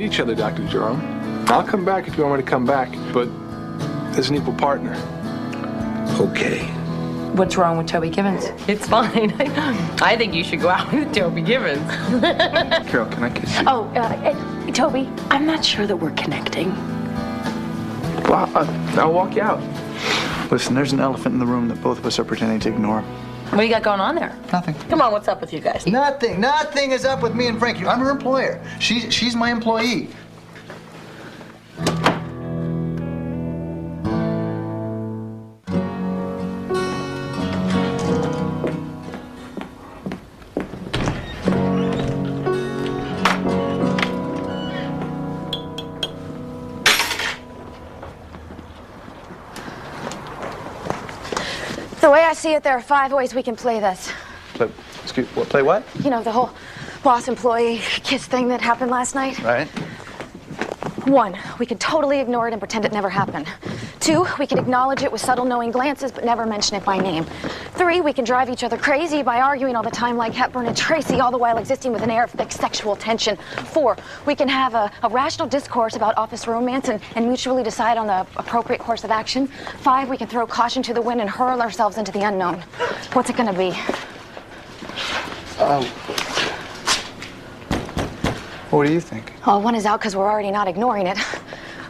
Each other, Dr. Jerome. I'll come back if you want me to come back, but as an equal partner. Okay. What's wrong with Toby Gibbons? It's fine. I think you should go out with Toby Gibbons. Carol, can I kiss you? Oh, Toby, I'm not sure that we're connecting. Well, I'll walk you out. Listen, there's an elephant in the room that both of us are pretending to ignore. What do you got going on there? Nothing. Come on, what's up with you guys? Nothing. Nothing is up with me and Frankie. I'm her employer. She's my employee. The way I see it, there are 5 ways we can play this. Play what? You know, the whole boss-employee kiss thing that happened last night. Right. 1, we can totally ignore it and pretend it never happened. 2, we can acknowledge it with subtle knowing glances but never mention it by name. 3, we can drive each other crazy by arguing all the time like Hepburn and Tracy, all the while existing with an air of fixed sexual tension. 4, we can have a rational discourse about office romance and mutually decide on the appropriate course of action. 5, we can throw caution to the wind and hurl ourselves into the unknown. What's it gonna be? What do you think? Oh, 1 is out because we're already not ignoring it.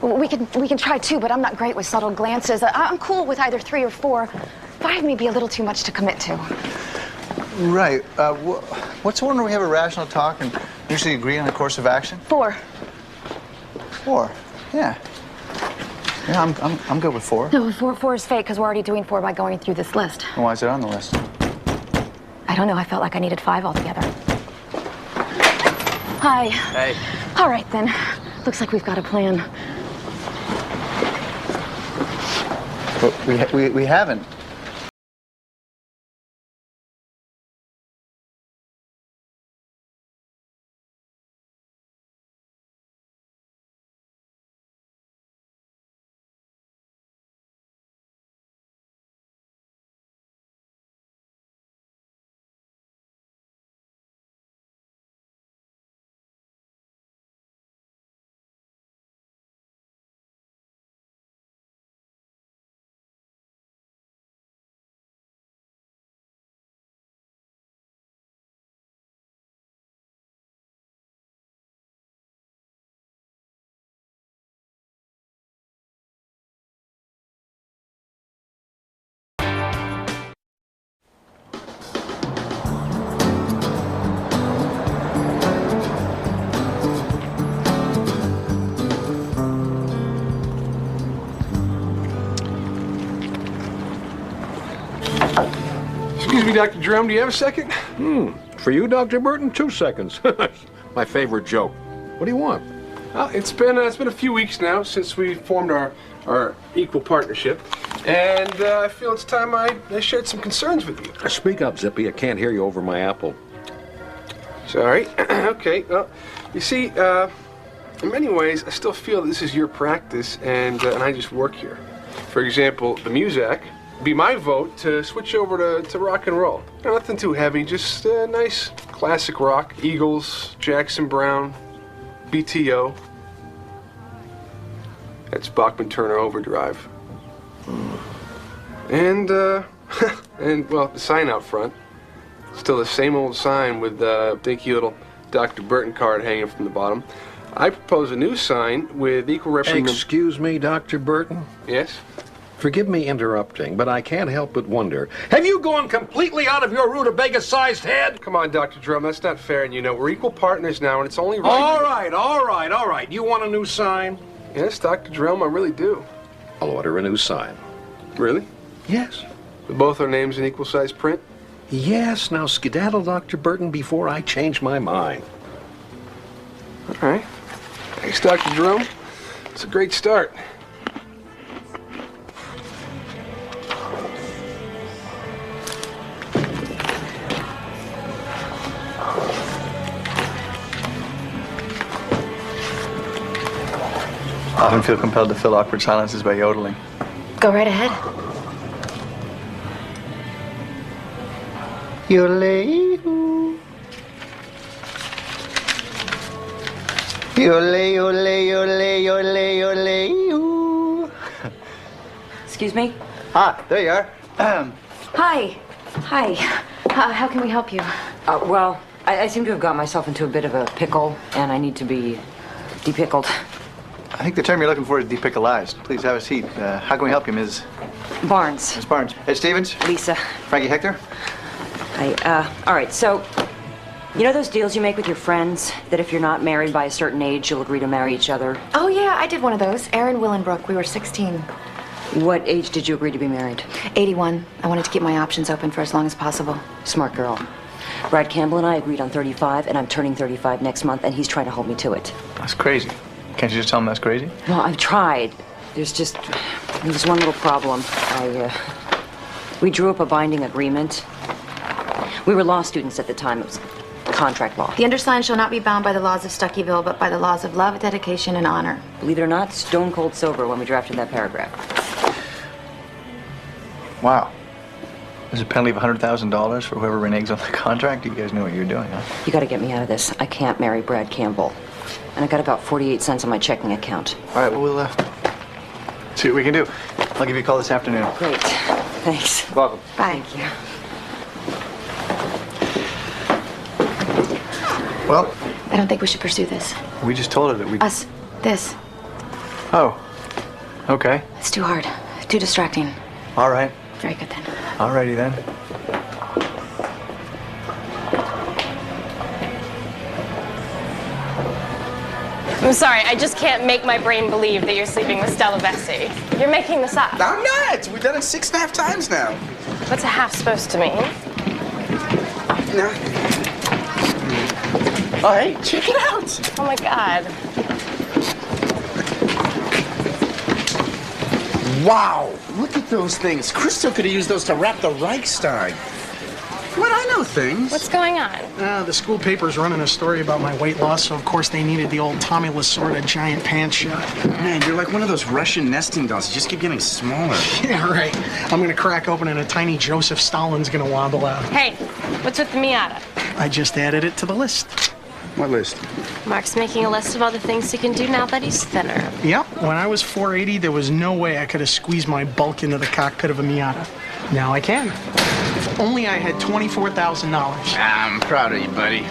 We can try 2, but I'm not great with subtle glances. I'm cool with either 3 or 4. 5 may be a little too much to commit to. Right. What's the one where we have a rational talk and usually agree on a course of action? 4. 4. Yeah. Yeah, I'm good with 4. No, 4 is fake because we're already doing 4 by going through this list. And why is it on the list? I don't know. I felt like I needed 5 altogether. Hi. Hey. All right, then. Looks like we've got a plan. But we haven't. Excuse me, Dr. Jerome, do you have a second? For you, Dr. Burton, 2 seconds. My favorite joke. What do you want? Well, it's been a few weeks now since we formed our equal partnership, and I feel it's time I shared some concerns with you. Speak up, Zippy. I can't hear you over my apple. Sorry. Okay. Well, you see, in many ways, I still feel this is your practice, and I just work here. For example, the Muzak. Be my vote to switch over to rock and roll. Nothing too heavy, just nice classic rock. Eagles, Jackson Browne, BTO. That's Bachman Turner Overdrive. And well, the sign out front. Still the same old sign with the dinky little Dr. Burton card hanging from the bottom. I propose a new sign with equal representation. Excuse me, Dr. Burton? Yes? Forgive me interrupting, but I can't help but wonder. Have you gone completely out of your rutabaga-sized head? Come on, Dr. Drum, that's not fair, and you know, we're equal partners now, and it's only right. All right. You want a new sign? Yes, Dr. Drum, I really do. I'll order a new sign. Really? Yes. With both our names in equal size print? Yes, now skedaddle, Dr. Burton, before I change my mind. All right. Thanks, Dr. Jerome. It's a great start. I often feel compelled to fill awkward silences by yodeling. Go right ahead. Yodelay. Ole, ole, ole, ole, ole, ooh. Excuse me? Ah, there you are. Hi. Hi. How can we help you? Well, I seem to have got myself into a bit of a pickle, and I need to be depickled. I think the term you're looking for is depickleized. Please have a seat. How can we help you, Ms. Barnes. Ms. Barnes? Ed Stevens? Lisa. Frankie Hector? All right, so, you know those deals you make with your friends? That if you're not married by a certain age, you'll agree to marry each other? Oh, yeah, I did one of those. Erin Willenbrook. We were 16. What age did you agree to be married? 81. I wanted to keep my options open for as long as possible. Smart girl. Brad Campbell and I agreed on 35, and I'm turning 35 next month, and he's trying to hold me to it. That's crazy. Can't you just tell him that's crazy? Well, I've tried. There's one little problem. We drew up a binding agreement. We were law students at the time. It was contract law. The undersigned shall not be bound by the laws of Stuckyville, but by the laws of love, dedication, and honor. Believe it or not, stone cold sober when we drafted that paragraph. Wow. There's a penalty of $100,000 for whoever reneges on the contract? You guys know what you're doing, huh? You gotta get me out of this. I can't marry Brad Campbell. And I got about 48 cents on my checking account. All right, well, we'll see what we can do. I'll give you a call this afternoon. Great. Thanks. Welcome. Bye. Thank you. Well, I don't think we should pursue this. we just told her that we... Us. This. Oh. Okay. It's too hard. Too distracting. All right. Very good then. All righty then. I'm sorry, I just can't make my brain believe that you're sleeping with Stella Bessie. You're making this up. I'm not. We've done it 6.5 times now. What's a half supposed to mean? No. Oh, hey, check it out. Oh my God. Wow, look at those things. Crystal could have used those to wrap the Reichstag. What, I know things. What's going on? The school paper's running a story about my weight loss, so of course they needed the old Tommy Lasorda giant pants shot. Man, you're like one of those Russian nesting dolls. You just keep getting smaller. Yeah, right. I'm gonna crack open and a tiny Joseph Stalin's gonna wobble out. Hey, what's with the Miata? I just added it to the list. What list? Mark's making a list of all the things he can do now that he's thinner. Yep, when I was 480, there was no way I could have squeezed my bulk into the cockpit of a Miata. Now I can. If only I had $24,000. I'm proud of you, buddy.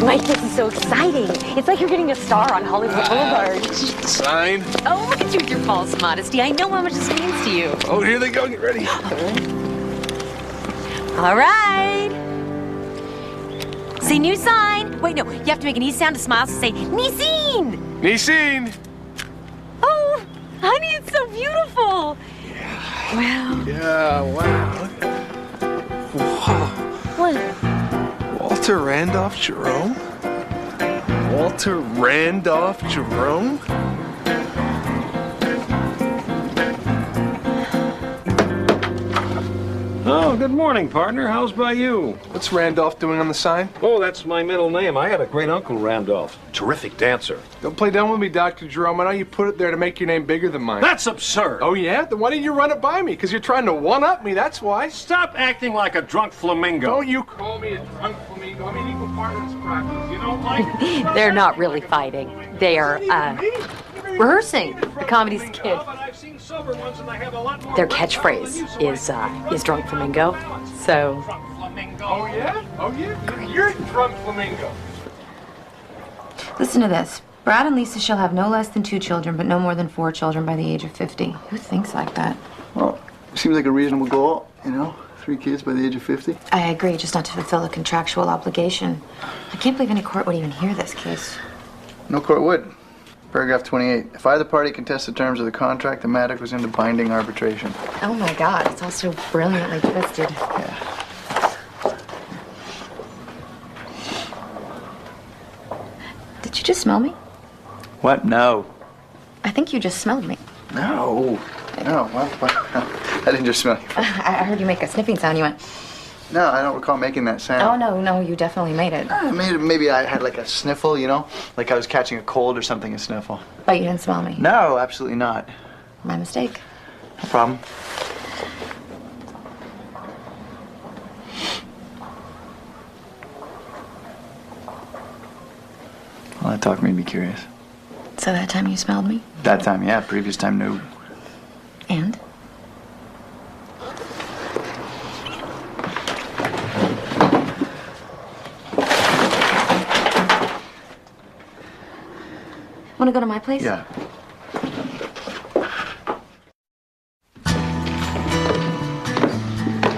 Mike, this is so exciting. It's like you're getting a star on Hollywood Boulevard. Sign. Oh, look at you with your false modesty. I know how much this means to you. Oh, here they go. Get ready. All right. Say new sign. Wait, no, you have to make an E sound to smile, so say Niseen. Niseen. Oh, honey, it's so beautiful. Wow. Yeah, wow. Wow. What? Walter Randolph Jerome? Walter Randolph Jerome? Oh, good morning, partner. How's by you? What's Randolph doing on the sign? Oh, that's my middle name. I had a great uncle, Randolph. Terrific dancer. Don't play dumb with me, Dr. Jerome. I know you put it there to make your name bigger than mine. That's absurd. Oh, yeah? Then why didn't you run it by me? Because you're trying to one-up me, that's why. Stop acting like a drunk flamingo. Don't you call me a drunk flamingo. I mean, equal partners practice. You don't like They're not really fighting. They are, rehearsing the comedy skit. Their catchphrase is drunk flamingo. So. Oh, yeah? Oh, yeah? You're drunk flamingo. Listen to this. Brad and Lisa shall have no less than 2 children, but no more than 4 children by the age of 50. Who thinks like that? Well, seems like a reasonable goal, you know? 3 kids by the age of 50. I agree, just not to fulfill a contractual obligation. I can't believe any court would even hear this case. No court would. Paragraph 28. If either party contests the terms of the contract, the matter goes into binding arbitration. Oh my God, it's all so brilliantly twisted. Yeah. Did you just smell me? What? No. I think you just smelled me. No. No. What? I didn't just smell you. I heard you make a sniffing sound. You went, No, I don't recall making that sound. oh, no, you definitely made it. Maybe I had like a sniffle, you know? Like I was catching a cold or something, a sniffle. But you didn't smell me. No, absolutely not. My mistake. No problem. Well, that talk made me curious. So that time you smelled me? That time, yeah. Previous time, no. And? Want to go to my place? Yeah.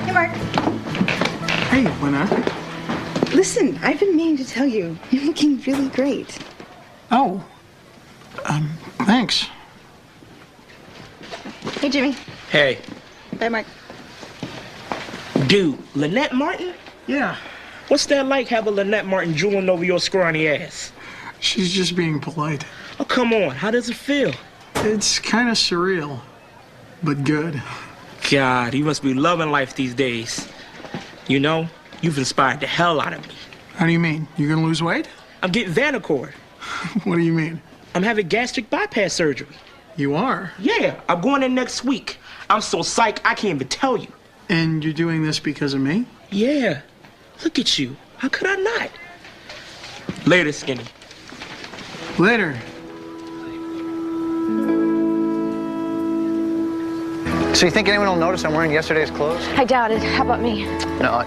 Hey, Mark. Hey, Lynette. Listen, I've been meaning to tell you, you're looking really great. Oh. Thanks. Hey, Jimmy. Hey. Bye, Mark. Dude, Lynette Martin? Yeah. What's that like having Lynette Martin drooling over your scrawny ass? She's just being polite. Oh, come on. How does it feel? It's kind of surreal, but good. God, you must be loving life these days. You know, you've inspired the hell out of me. How do you mean? You gonna lose weight? I'm getting Vanacord. What do you mean? I'm having gastric bypass surgery. You are? Yeah, I'm going in next week. I'm so psyched I can't even tell you. And you're doing this because of me? Yeah. Look at you. How could I not? Later, Skinny. Later. So you think anyone will notice I'm wearing yesterday's clothes? I doubt it. How about me? No.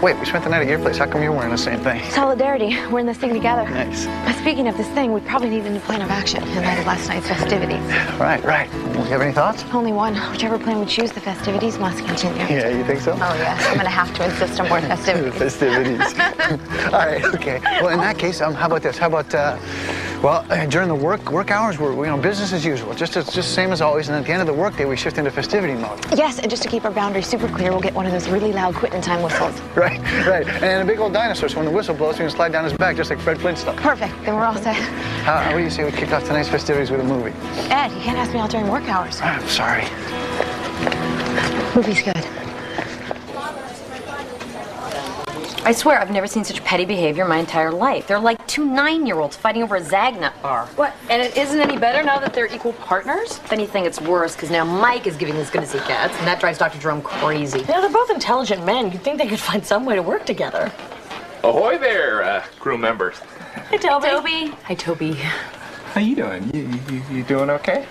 Wait, we spent the night at your place. How come you're wearing the same thing? Solidarity. We're in this thing together. Nice. But speaking of this thing, we probably need a new plan of action in light of last night's festivities. Right. Do you have any thoughts? Only one. Whichever plan we choose, the festivities must continue. Yeah, you think so? Oh, yes. I'm going to have to insist on more festivities. Festivities. All right, okay. Well, in that case, how about this? How about, during the work hours, we're, business as usual. Just same as always. And at the end of the workday, we shift into festivity mode. Yes, and just to keep our boundaries super clear, we'll get one of those really loud quitting time whistles. Right. And a big old dinosaur, so when the whistle blows, we can slide down his back just like Fred Flintstone. Perfect. Then we're all set. What do you say we kick off tonight's festivities with a movie? Ed, you can't ask me out during work hours. I'm sorry. Movie's good. I swear I've never seen such petty behavior in my entire life. They're like two 9-year-olds fighting over a Zagnut bar. What? And it isn't any better now that they're equal partners? If anything, it's worse, because now Mike is giving as good as he gets, and that drives Dr. Jerome crazy. You know, they're both intelligent men. You'd think they could find some way to work together. Ahoy there, crew members. Hey, Toby. Hi, Toby. How you doing? You doing okay?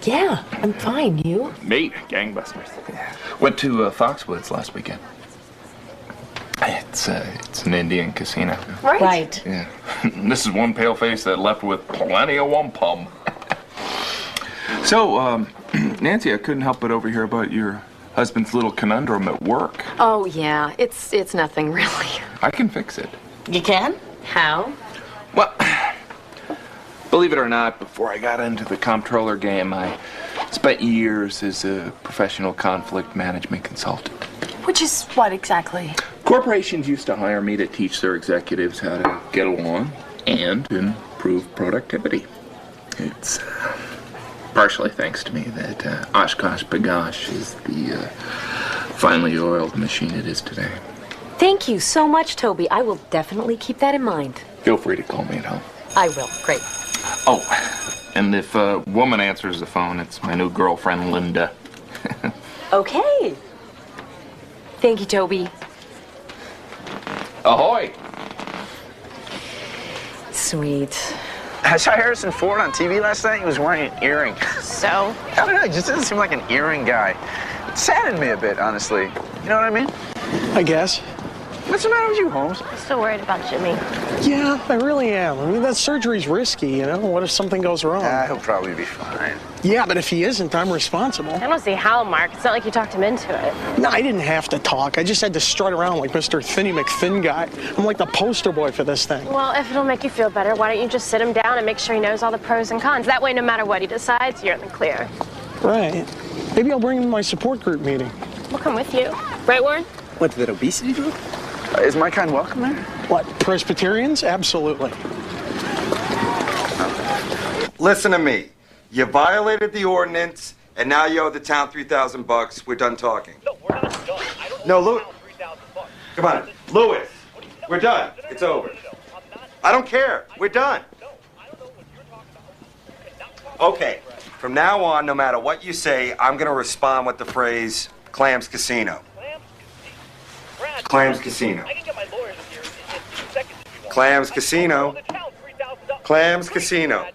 Yeah, I'm fine. You? Me, gangbusters. Went to Foxwoods last weekend. It's an Indian casino. Right. Yeah. This is one paleface that left with plenty of wampum. So, Nancy, I couldn't help but overhear about your husband's little conundrum at work. Oh, yeah. It's nothing, really. I can fix it. You can? How? Well, believe it or not, before I got into the comptroller game, I spent years as a professional conflict management consultant. Which is what exactly? Corporations used to hire me to teach their executives how to get along and improve productivity. It's partially thanks to me that Oshkosh Bagosh is the finely oiled machine it is today. Thank you so much, Toby. I will definitely keep that in mind. Feel free to call me at home. I will. Great. Oh, and if a woman answers the phone, it's my new girlfriend, Linda. Okay. Thank you, Toby. Ahoy! Sweet. I saw Harrison Ford on TV last night. He was wearing an earring. So? I don't know. He just doesn't seem like an earring guy. It saddened me a bit, honestly. You know what I mean? I guess. What's the matter with you, Holmes? Still worried about Jimmy. Yeah, I really am. I mean, that surgery's risky, you know? What if something goes wrong? He'll probably be fine. Yeah, but if he isn't, I'm responsible. I don't see how, Mark. It's not like you talked him into it. No, I didn't have to talk. I just had to strut around like Mr. Thinny McThin guy. I'm like the poster boy for this thing. Well, if it'll make you feel better, why don't you just sit him down and make sure he knows all the pros and cons? That way, no matter what he decides, you're in the clear. Right. Maybe I'll bring him to my support group meeting. We'll come with you. Right, Warren? What, to that obesity group? Is my kind welcome there? What, Presbyterians? Absolutely. Listen to me. You violated the ordinance, and now you owe the town $3,000. We're done talking. No, we're not done. I don't No, Louis. $3,000. Come on. Louis. We're done. It's over. I don't care. We're done. Okay. From now on, no matter what you say, I'm going to respond with the phrase, Clams Casino. Clams Casino. I can get my lawyers in here in 2 seconds. Clams Casino. The town $3,000. Clams Casino.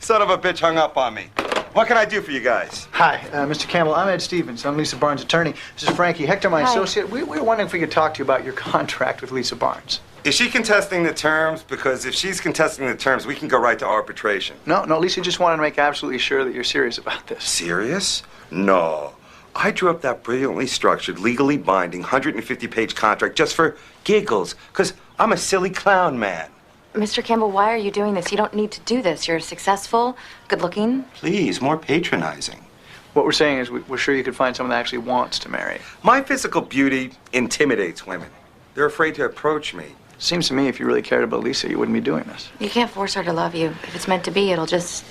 Son of a bitch hung up on me. What can I do for you guys? Hi, Mr. Campbell. I'm Ed Stevens. I'm Lisa Barnes' attorney. This is Frankie. Hector, my associate. We were wondering if we could talk to you about your contract with Lisa Barnes. Is she contesting the terms? Because if she's contesting the terms, we can go right to arbitration. No, Lisa just wanted to make absolutely sure that you're serious about this. Serious? No. I drew up that brilliantly structured, legally binding, 150-page contract just for giggles, because I'm a silly clown man. Mr. Campbell, why are you doing this? You don't need to do this. You're successful, good-looking. Please, more patronizing. What we're saying is we're sure you could find someone that actually wants to marry. My physical beauty intimidates women. They're afraid to approach me. Seems to me if you really cared about Lisa, you wouldn't be doing this. You can't force her to love you. If it's meant to be, it'll just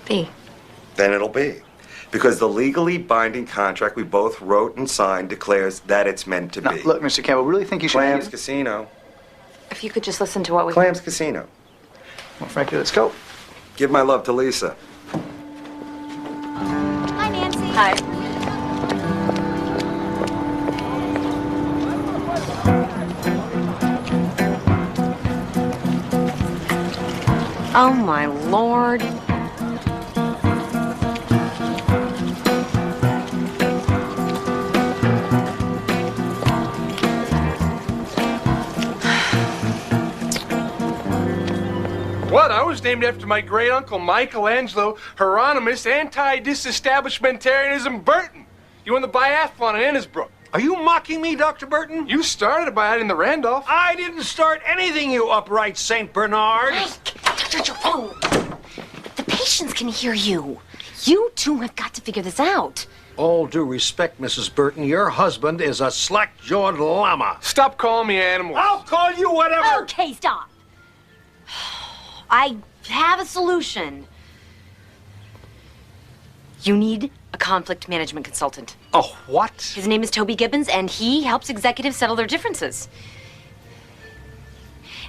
be. Then it'll be. Because the legally binding contract we both wrote and signed declares that it's meant to be. Look, Mr. Campbell, really think you should... Clams Casino. If you could just listen to what we... Clams Casino. Well, Frankie, let's go. Give my love to Lisa. Hi, Nancy. Hi. Oh, my Lord. What? I was named after my great uncle Michelangelo Hieronymus Anti-Disestablishmentarianism Burton. You won the biathlon in Innisbrook. Are you mocking me, Dr. Burton? You started by adding the Randolph. I didn't start anything, you upright St. Bernard. The patients can hear you. You two have got to figure this out. All due respect, Mrs. Burton, your husband is a slack-jawed llama. Stop calling me animals. I'll call you whatever. Okay, stop. I have a solution. You need a conflict management consultant. Oh, what? His name is Toby Gibbons, and he helps executives settle their differences.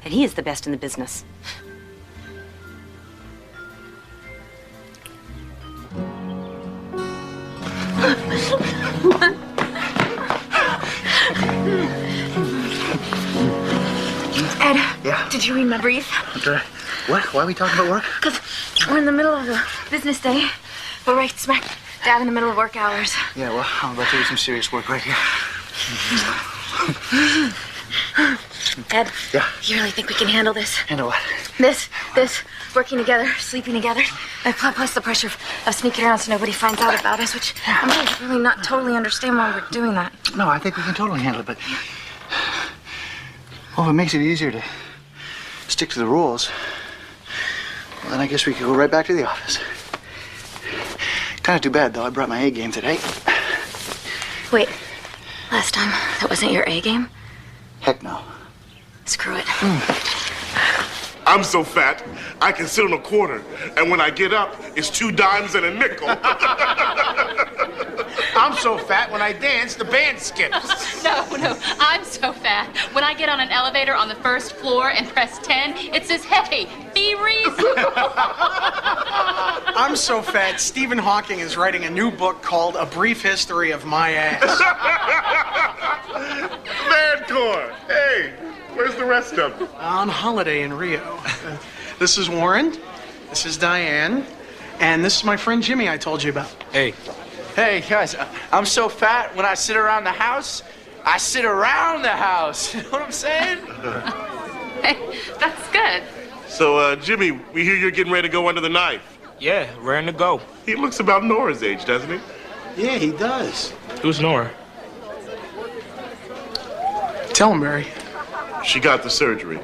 And he is the best in the business. Ed, yeah? Did you read my brief? What? Why are we talking about work? Because we're in the middle of the business day. We're right smack dab in the middle of work hours. Yeah, well, I'm about to do some serious work right here. Ed, yeah? You really think we can handle this? Handle what? This, working together, sleeping together, and plus the pressure of sneaking around so nobody finds out about us, which I'm really not totally understand why we're doing that. No, I think we can totally handle it, but... Well, if it makes it easier to stick to the rules, well, then I guess we could go right back to the office. Kind of too bad, though. I brought my A game today. Wait, last time, that wasn't your A game? Heck no. Screw it. I'm so fat, I can sit on a quarter, and when I get up, it's 2 dimes and a nickel. I'm so fat, when I dance, the band skips. No, I'm so fat. When I get on an elevator on the first floor and press 10, it says, hey, be reasonable. I'm so fat, Stephen Hawking is writing a new book called A Brief History of My Ass. Mancore, hey, where's the rest of them? On holiday in Rio. This is Warren, this is Diane, and this is my friend Jimmy I told you about. Hey. Hey, guys, I'm so fat, when I sit around the house, I sit around the house. You know what I'm saying? Hey, that's good. So, Jimmy, we hear you're getting ready to go under the knife. Yeah, raring to go. He looks about Nora's age, doesn't he? Yeah, he does. Who's Nora? Tell him, Barry. She got the surgery.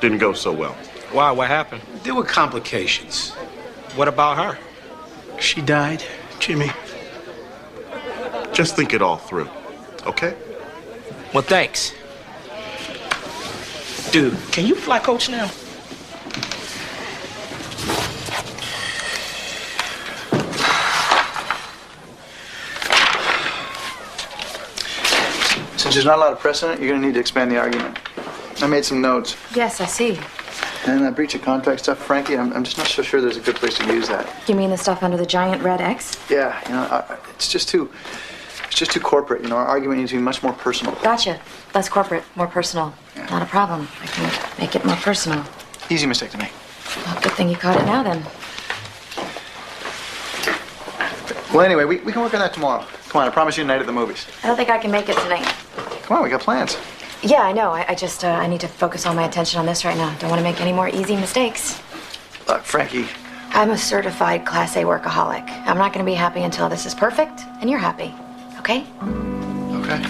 Didn't go so well. Why? What happened? There were complications. What about her? She died, Jimmy. Just think it all through, okay? Well, thanks. Dude, can you fly coach now? Since there's not a lot of precedent, you're going to need to expand the argument. I made some notes. Yes, I see. And that breach of contract stuff, Frankie, I'm just not so sure there's a good place to use that. You mean the stuff under the giant red X? Yeah, it's just too corporate. Our argument needs to be much more personal. Gotcha. Less corporate, more personal. Yeah. Not a problem. I can make it more personal. Easy mistake to make. Well, good thing you caught it now, then. Well, anyway, we can work on that tomorrow. Come on, I promise you a night at the movies. I don't think I can make it tonight. Come on, we got plans. Yeah, I know. I just, I need to focus all my attention on this right now. Don't want to make any more easy mistakes. Look, Frankie. I'm a certified Class A workaholic. I'm not going to be happy until this is perfect and you're happy. Okay? Okay.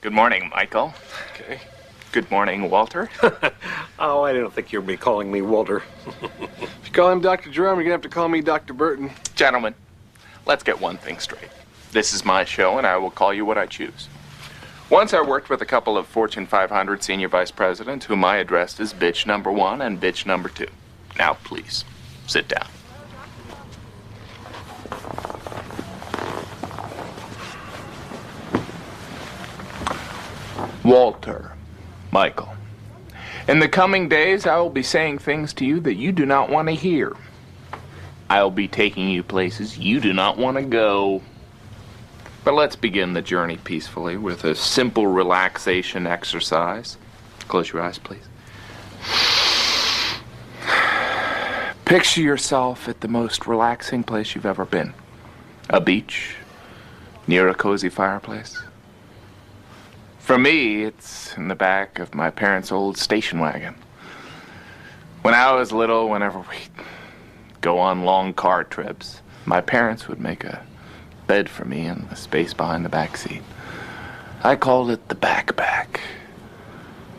Good morning, Michael. Okay. Good morning, Walter. Oh, I don't think you'll be calling me Walter. If you call him Dr. Jerome, you're going to have to call me Dr. Burton. Gentlemen, let's get one thing straight. This is my show, and I will call you what I choose. Once I worked with a couple of Fortune 500 senior vice presidents whom I addressed as bitch number 1 and bitch number 2. Now, please, sit down. Walter, Michael, in the coming days, I will be saying things to you that you do not want to hear. I'll be taking you places you do not want to go. But let's begin the journey peacefully with a simple relaxation exercise. Close your eyes, please. Picture yourself at the most relaxing place you've ever been. A beach, near a cozy fireplace. For me, it's in the back of my parents' old station wagon. When I was little, whenever we'd go on long car trips, my parents would make a bed for me in the space behind the back seat. I called it the backpack.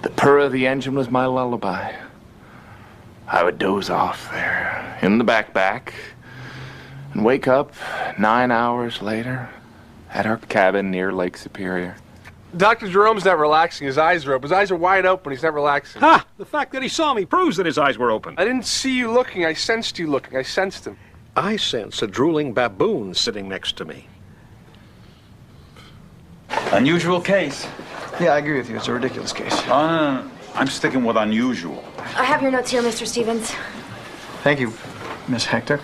The purr of the engine was my lullaby. I would doze off there in the backpack and wake up 9 hours later at our cabin near Lake Superior. Dr. Jerome's not relaxing. His eyes are open. His eyes are wide open. He's not relaxing. Ha! The fact that he saw me proves that his eyes were open. I didn't see you looking. I sensed you looking. I sensed him. I sense a drooling baboon sitting next to me. Unusual case. Yeah, I agree with you. It's a ridiculous case. No. I'm sticking with unusual. I have your notes here, Mr. Stevens. Thank you, Miss Hector.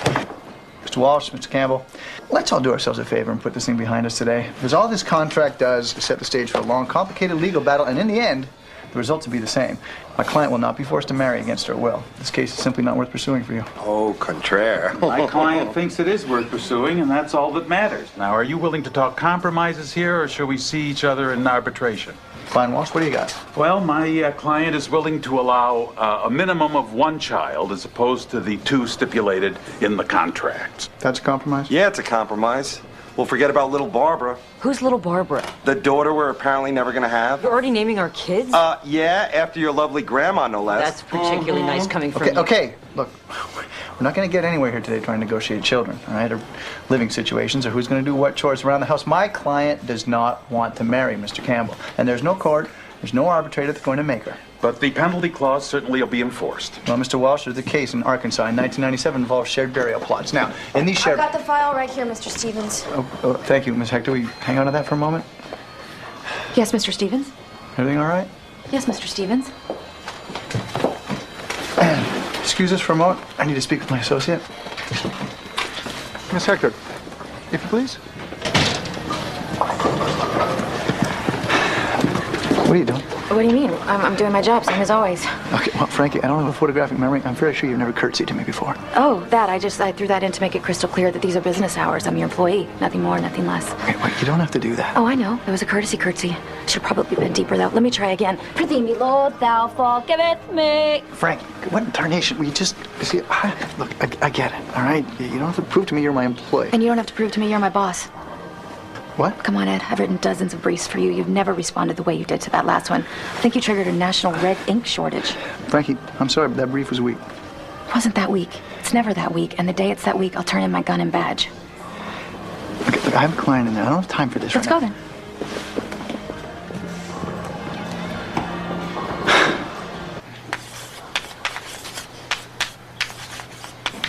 Mr. Walsh, Mr. Campbell, let's all do ourselves a favor and put this thing behind us today. Because all this contract does is set the stage for a long, complicated legal battle, and in the end, the results will be the same. My client will not be forced to marry against her will. This case is simply not worth pursuing for you. Oh, contraire. My client thinks it is worth pursuing, and that's all that matters. Now, are you willing to talk compromises here, or shall we see each other in arbitration? Fine, Walsh, what do you got? Well, my client is willing to allow a minimum of 1 child as opposed to the 2 stipulated in the contract. That's a compromise? Yeah, it's a compromise. We'll forget about little Barbara. Who's little Barbara? The daughter we're apparently never gonna have. You're already naming our kids? Yeah, after your lovely grandma, no less. That's particularly nice coming from you. Okay, look, we're not going to get anywhere here today trying to negotiate children, all right, or living situations, or who's going to do what chores around the house. My client does not want to marry Mr. Campbell, and there's no court, there's no arbitrator that's going to make her. But the penalty clause certainly will be enforced. Well, Mr. Walsh, there's a case in Arkansas in 1997 involved shared burial plots. Now, in these shared... I've got the file right here, Mr. Stevens. Oh, thank you, Miss Hector. Will you hang on to that for a moment? Yes, Mr. Stevens? Everything all right? Yes, Mr. Stevens. Excuse us for a moment. I need to speak with my associate. Miss Hector, if you please. What are you doing? What do you mean? I'm doing my job, same as always. Okay, well, Frankie, I don't have a photographic memory. I'm very sure you've never curtsied to me before. Oh, that. I threw that in to make it crystal clear that these are business hours. I'm your employee. Nothing more, nothing less. Okay, well, you don't have to do that. Oh, I know. It was a courtesy curtsy. Should have probably been deeper, though. Let me try again. Prithee me, Lord, thou forgiveth me. Frankie, what in tarnation? We just... See, look, I get it, all right? You don't have to prove to me you're my employee. And you don't have to prove to me you're my boss. What? Come on, Ed. I've written dozens of briefs for you. You've never responded the way you did to that last one. I think you triggered a national red ink shortage. Frankie, I'm sorry, but that brief was weak. It wasn't that weak. It's never that weak. And the day it's that weak, I'll turn in my gun and badge. Okay, look, I have a client in there. I don't have time for this Let's right go now. then.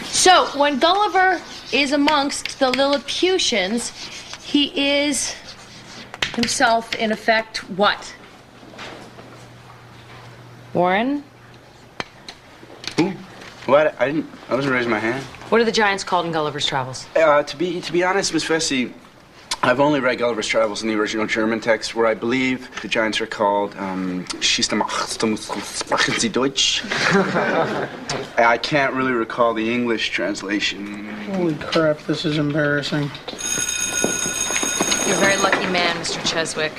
So, when Gulliver is amongst the Lilliputians, he is himself, in effect, what? Warren? What? I wasn't raising my hand. What are the giants called in Gulliver's Travels? To be honest, Miss Fessy, I've only read Gulliver's Travels in the original German text, where I believe the giants are called Sprechen Sie Deutsch? I can't really recall the English translation. Holy crap, this is embarrassing. You're a very lucky man, Mr. Cheswick.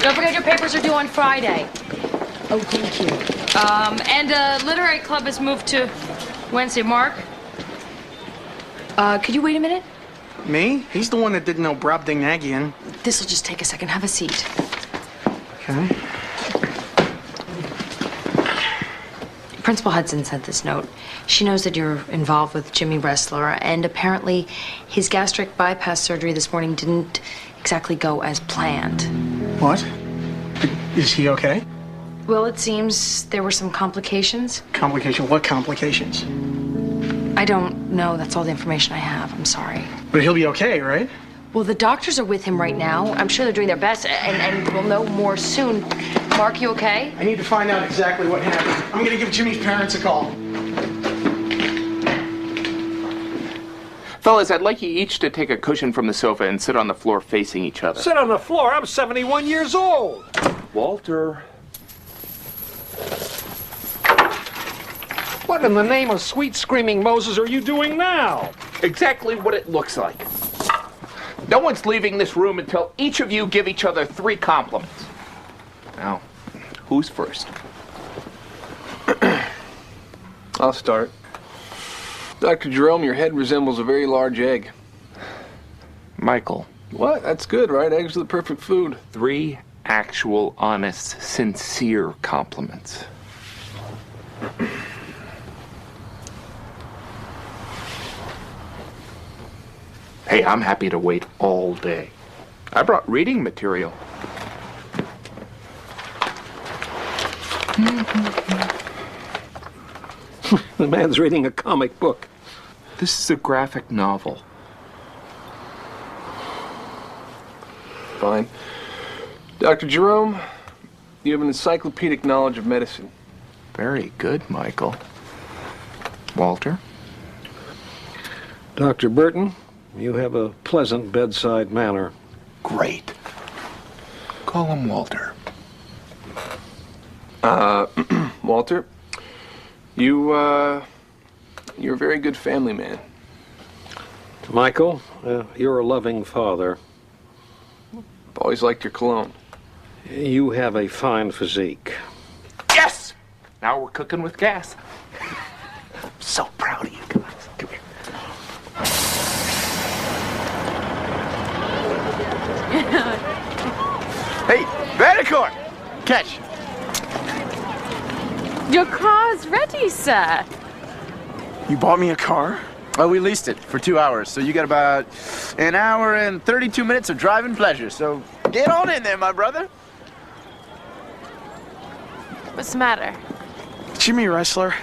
Don't forget your papers are due on Friday. Oh, thank you. And literary club has moved to Wednesday. Mark? Could you wait a minute? Me? He's the one that didn't know Brobdingnagian. This'll just take a second. Have a seat. Okay. Principal Hudson sent this note. She knows that you're involved with Jimmy Wrestler, and apparently his gastric bypass surgery this morning didn't exactly go as planned. What? Is he okay? Well, it seems there were some complications. Complication? What complications? I don't know. That's all the information I have. I'm sorry. But he'll be okay, right? Well, the doctors are with him right now. I'm sure they're doing their best, and we'll know more soon. Mark, you okay? I need to find out exactly what happened. I'm gonna give Jimmy's parents a call. Fellas, I'd like you each to take a cushion from the sofa and sit on the floor facing each other. Sit on the floor? I'm 71 years old. Walter. What in the name of sweet screaming Moses are you doing now? Exactly what it looks like. No one's leaving this room until each of you give each other 3 compliments. Now, who's first? I'll start. Dr. Jerome, your head resembles a very large egg. Michael. What? That's good, right? Eggs are the perfect food. 3 actual, honest, sincere compliments. Hey, I'm happy to wait all day. I brought reading material. The man's reading a comic book. This is a graphic novel. Fine. Dr. Jerome, you have an encyclopedic knowledge of medicine. Very good, Michael. Walter? Dr. Burton, you have a pleasant bedside manner. Great. Call him Walter. Walter, you're a very good family man. Michael, you're a loving father. I've always liked your cologne. You have a fine physique. Yes! Now we're cooking with gas. I'm so proud of you guys. Come here. Hey, Vatican! Catch. Your car's ready, sir. You bought me a car? Oh, we leased it for 2 hours, so you got about an hour and 32 minutes of driving pleasure. So get on in there, my brother. What's the matter? Jimmy Wrestler.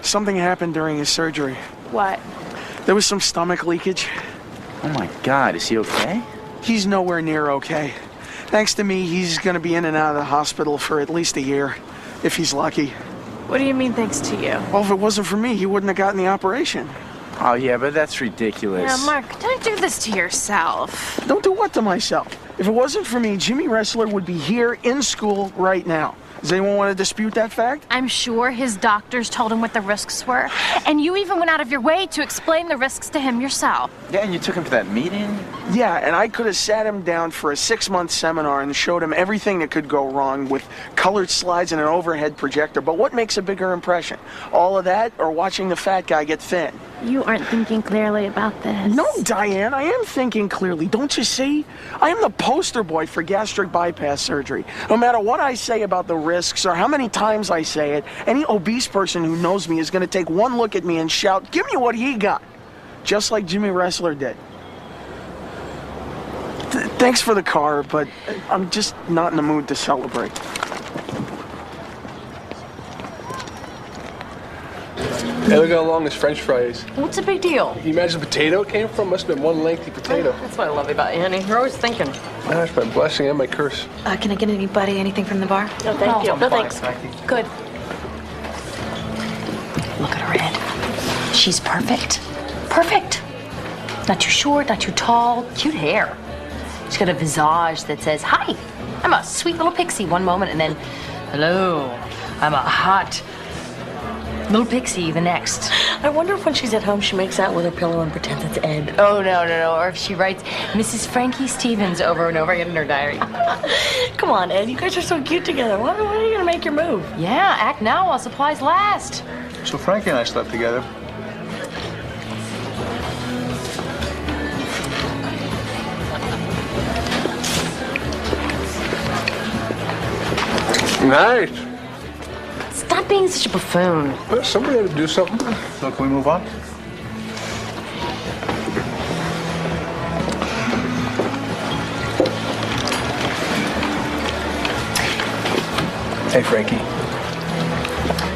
Something happened during his surgery. What? There was some stomach leakage. Oh my God, is he okay? He's nowhere near okay. Thanks to me, he's gonna be in and out of the hospital for at least a year, if he's lucky. What do you mean, thanks to you? Well, if it wasn't for me, he wouldn't have gotten the operation. Oh, yeah, but that's ridiculous. Yeah, Mark, don't do this to yourself. Don't do what to myself? If it wasn't for me, Jimmy Wrestler would be here in school right now. Does anyone want to dispute that fact? I'm sure his doctors told him what the risks were. And you even went out of your way to explain the risks to him yourself. Yeah, and you took him to that meeting? Yeah, and I could have sat him down for a 6-month seminar and showed him everything that could go wrong with colored slides and an overhead projector. But what makes a bigger impression? All of that or watching the fat guy get thin? You aren't thinking clearly about this. No, Diane, I am thinking clearly. Don't you see? I am the poster boy for gastric bypass surgery. No matter what I say about the risks or how many times I say it, any obese person who knows me is going to take one look at me and shout, "Give me what he got," just like Jimmy Wrestler did. Thanks for the car, but I'm just not in the mood to celebrate. Hey, look how long this French fry is. What's the big deal? Can you imagine the potato it came from? Must have been one lengthy potato. That's what I love about you, honey. You're always thinking. That's my blessing and my curse. Can I get anybody anything from the bar? No, thank you. No, thanks. Good. Look at her She's perfect. Perfect. Not too short, not too tall, cute hair. She's got a visage that says, "Hi, I'm a sweet little pixie," one moment, and then, "Hello, I'm a hot little pixie," the next. I wonder if when she's at home she makes out with her pillow and pretends it's Ed. Oh, no. Or if she writes Mrs. Frankie Stevens over and over again in her diary. Come on, Ed, you guys are so cute together. When are you gonna make your move? Yeah, act now while supplies last. So Frankie and I slept together. Nice. Stop being such a buffoon. Well, somebody had to do something. So can we move on? Hey, Frankie.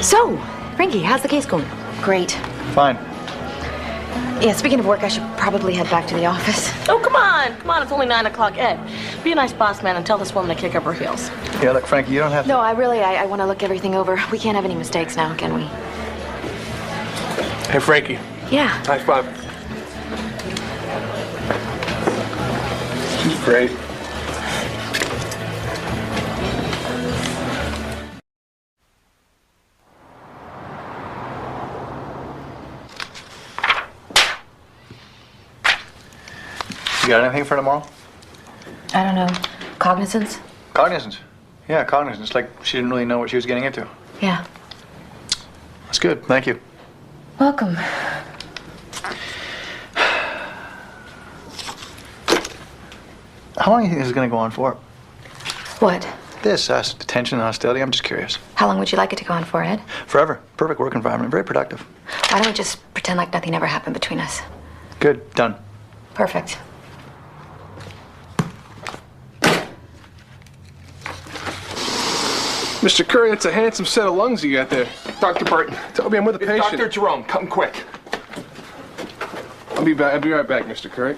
So, Frankie, how's the case going? Great. Fine. Yeah, speaking of work, I should probably head back to the office. Oh, come on. Come on, it's only 9 o'clock. Ed, be a nice boss man and tell this woman to kick up her heels. Yeah, look, Frankie, you don't have to... No, I want to look everything over. We can't have any mistakes now, can we? Hey, Frankie. Yeah. High five. Great. You got anything for tomorrow? I don't know. Cognizance? Cognizance. Yeah, cognizance. Like she didn't really know what she was getting into. Yeah. That's good. Thank you. Welcome. How long do you think this is going to go on for? What? This, detention and hostility. I'm just curious. How long would you like it to go on for, Ed? Forever. Perfect work environment. Very productive. Why don't we just pretend like nothing ever happened between us? Good. Done. Perfect. Mr. Curry, that's a handsome set of lungs you got there. Dr. Burton. Toby, I'm with a It's patient. Dr. Jerome, come quick. I'll be back. I'll be right back, Mr. Curry.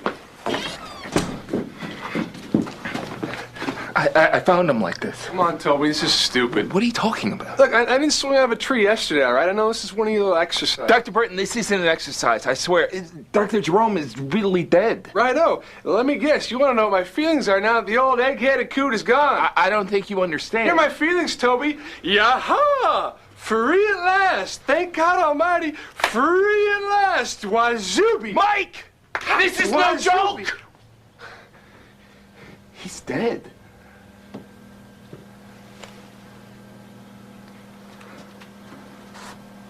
I found him like this. Come on, Toby. This is stupid. What are you talking about? Look, I didn't swing out of a tree yesterday, all right? I know this is one of your little exercises. Dr. Burton, this isn't an exercise, I swear. Dr. Jerome is really dead. Righto. Let me guess. You want to know what my feelings are now that the old egg-headed coot is gone. I don't think you understand. Here are my feelings, Toby. Yaha! Free at last. Thank God Almighty. Free at last. Wazubi. Mike! This is no Wazubi. joke! He's dead.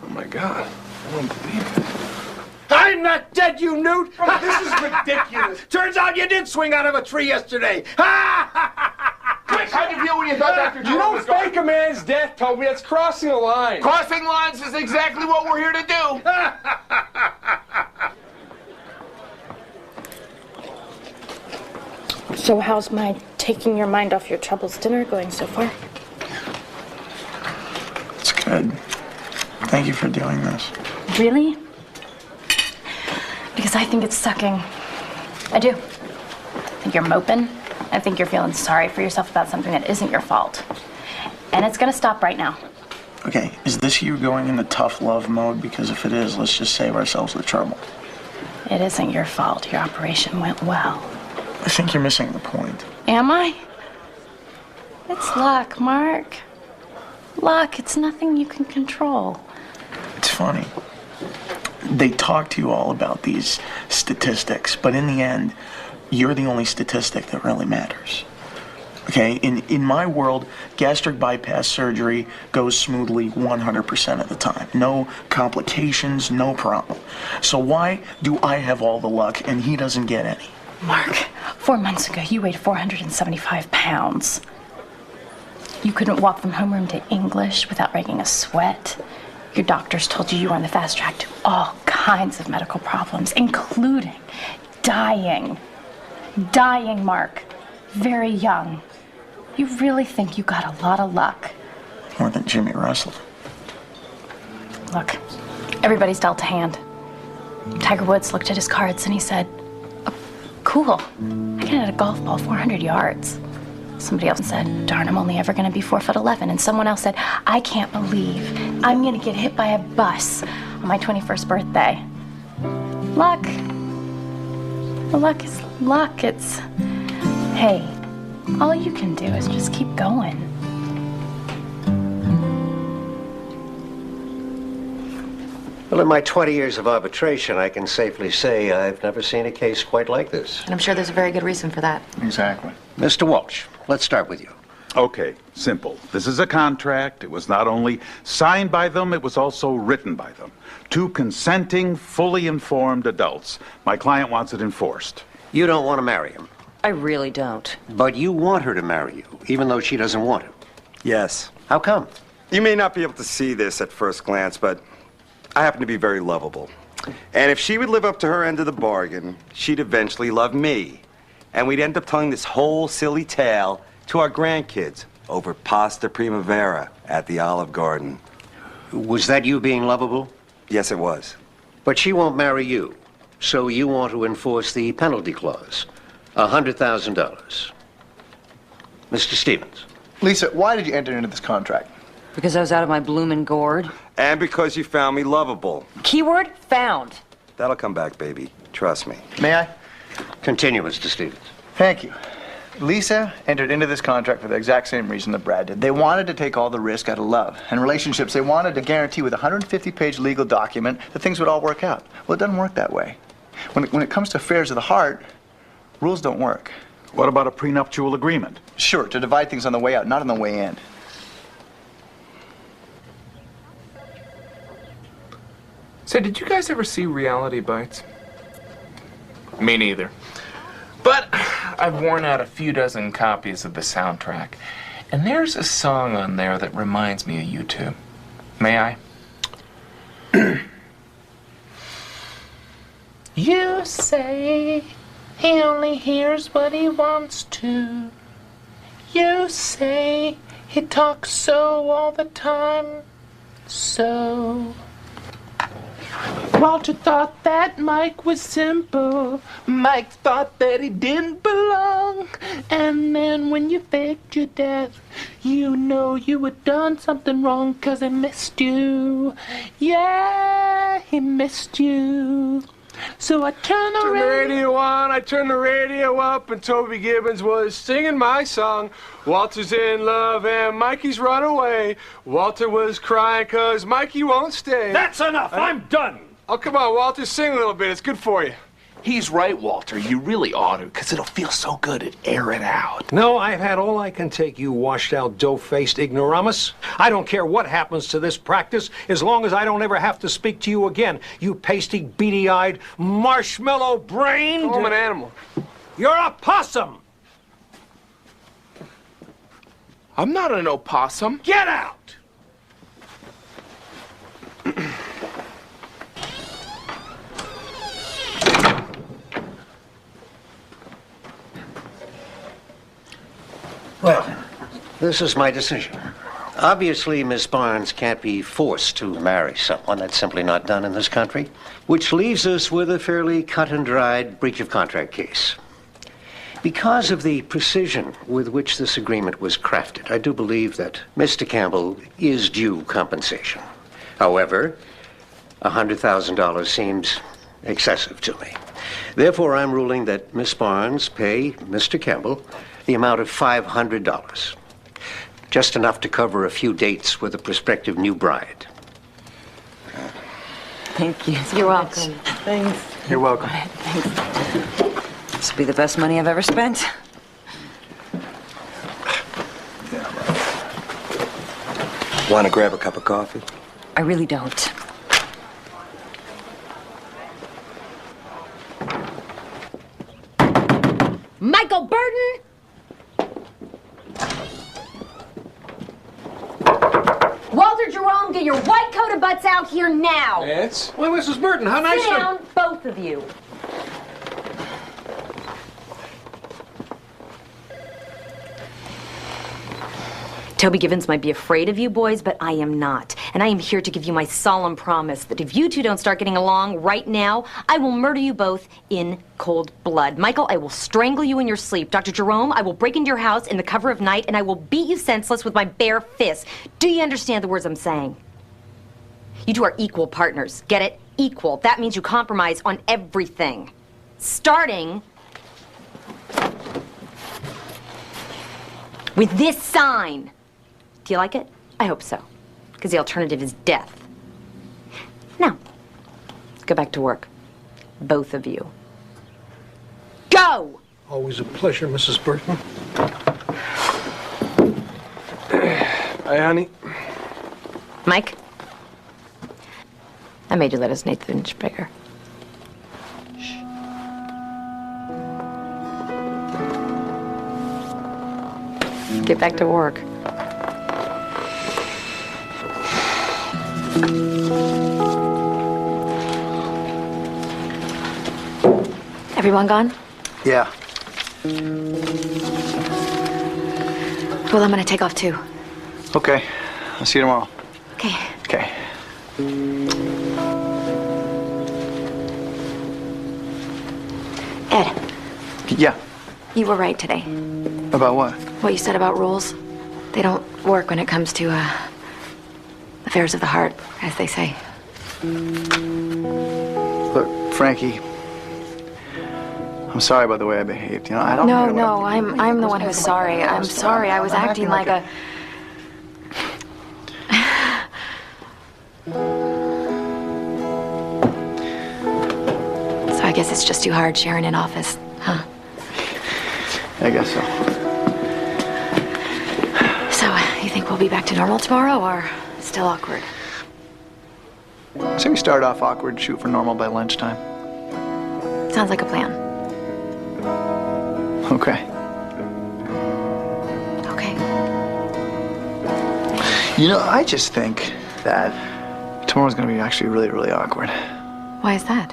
Oh, my God. I don't believe it. I'm not dead, you newt! This is ridiculous. Turns out you did swing out of a tree yesterday. Mike, how'd you feel when you thought Dr. You Jerome don't was gone? fake a man's death, Toby. That's crossing a line. Crossing lines is exactly what we're here to do. So how's my taking your mind off your troubles dinner going so far? It's good. Thank you for doing this. Really? Because I think it's sucking. I do. I think you're moping. I think you're feeling sorry for yourself about something that isn't your fault. And it's gonna stop right now. Okay, is this you going into tough love mode? Because if it is, let's just save ourselves the trouble. It isn't your fault. Your operation went well. I think you're missing the point. Am I? It's luck, Mark. Luck, it's nothing you can control. It's funny. They talk to you all about these statistics, but in the end, you're the only statistic that really matters. Okay, in my world, gastric bypass surgery goes smoothly 100% of the time. No complications, no problem. So why do I have all the luck and he doesn't get any? Mark, 4 months ago, you weighed 475 pounds. You couldn't walk from homeroom to English without breaking a sweat. Your doctors told you were on the fast track to all kinds of medical problems, including dying. Dying, Mark. Very young. You really think you got a lot of luck? More than Jimmy Russell. Look, everybody's dealt a hand. Tiger Woods looked at his cards and he said, oh, cool, I can hit a golf ball 400 yards. Somebody else said, darn, I'm only ever going to be 4'11". And someone else said, I can't believe I'm going to get hit by a bus on my 21st birthday. Luck. Well, luck is luck. It's, hey, all you can do is just keep going. Well, in my 20 years of arbitration, I can safely say I've never seen a case quite like this. And I'm sure there's a very good reason for that. Exactly. Mr. Walsh, let's start with you. Okay, simple. This is a contract. It was not only signed by them, it was also written by them. Two consenting, fully informed adults. My client wants it enforced. You don't want to marry him. I really don't. But you want her to marry you, even though she doesn't want to. Yes. How come? You may not be able to see this at first glance, but I happen to be very lovable. And if she would live up to her end of the bargain, she'd eventually love me. And we'd end up telling this whole silly tale to our grandkids over pasta primavera at the Olive Garden. Was that you being lovable? Yes, it was. But she won't marry you, so you want to enforce the penalty clause. $100,000. Mr. Stevens. Lisa, why did you enter into this contract? Because I was out of my bloomin' gourd. And because you found me lovable. Keyword, found. That'll come back, baby. Trust me. May I? Continue, Mr. Stevens. Thank you. Lisa entered into this contract for the exact same reason that Brad did. They wanted to take all the risk out of love and relationships. They wanted to guarantee with a 150-page legal document that things would all work out. Well, it doesn't work that way. When it comes to affairs of the heart, rules don't work. What about a prenuptial agreement? Sure, to divide things on the way out, not on the way in. So, did you guys ever see Reality Bites? Me neither. But I've worn out a few dozen copies of the soundtrack, and there's a song on there that reminds me of you two. May I? You say he only hears what he wants to. You say he talks so all the time. So Walter thought that Mike was simple. Mike thought that he didn't belong. And then when you faked your death, you know you had done something wrong, 'cause he missed you. Yeah, he missed you. So I turned the radio on, I turned the radio up, and Toby Gibbons was singing my song. Walter's in love and Mikey's run away. Walter was crying 'cause Mikey won't stay. That's enough, I'm done. Oh, come on, Walter, sing a little bit. It's good for you. He's right, Walter. You really ought to, because it'll feel so good to air it out. No, I've had all I can take, you washed-out, dough-faced ignoramus. I don't care what happens to this practice, as long as I don't ever have to speak to you again, you pasty, beady-eyed, marshmallow-brained... Oh, I'm an animal. You're a possum! I'm not an opossum. Get out! Well, this is my decision. Obviously, Miss Barnes can't be forced to marry someone. That's simply not done in this country. Which leaves us with a fairly cut-and-dried breach of contract case. Because of the precision with which this agreement was crafted, I do believe that Mr. Campbell is due compensation. However, $100,000 seems excessive to me. Therefore, I'm ruling that Miss Barnes pay Mr. Campbell the amount of $500. Just enough to cover a few dates with a prospective new bride. Thank you. You're welcome. Thanks. You're welcome. This will be the best money I've ever spent. Want to grab a cup of coffee? I really don't. Michael Burton! Walter Jerome, get your white-coated butts out here now! Nance? Well, Mrs. Burton, how nice Sit down, both of you. Toby Givens might be afraid of you boys, but I am not. And I am here to give you my solemn promise that if you two don't start getting along right now, I will murder you both in cold blood. Michael, I will strangle you in your sleep. Dr. Jerome, I will break into your house in the cover of night and I will beat you senseless with my bare fists. Do you understand the words I'm saying? You two are equal partners. Get it? Equal. That means you compromise on everything. Starting with this sign. Do you like it? I hope so. Because the alternative is death. Now, let's go back to work. Both of you. Go! Always a pleasure, Mrs. Burton. Hi, honey. Mike? I made you let us Nathan inch bigger. Get back to work. Everyone gone? Yeah. Well, I'm gonna take off too. Okay. I'll see you tomorrow. Okay. Okay. Ed, Yeah. you were right today. About what? What you said about rules. They don't work when it comes to, affairs of the heart, as they say. Look, Frankie, I'm sorry about the way I behaved. You know, I don't No, know. no, I'm the one who's sorry. I'm sorry. I was acting like a... So I guess it's just too hard sharing an office, huh? I guess so. So, you think we'll be back to normal tomorrow, or still awkward? Say we start off awkward, shoot for normal by lunchtime. Sounds like a plan. Okay. Okay. You know, I just think that tomorrow's gonna be actually really, really awkward. Why is that?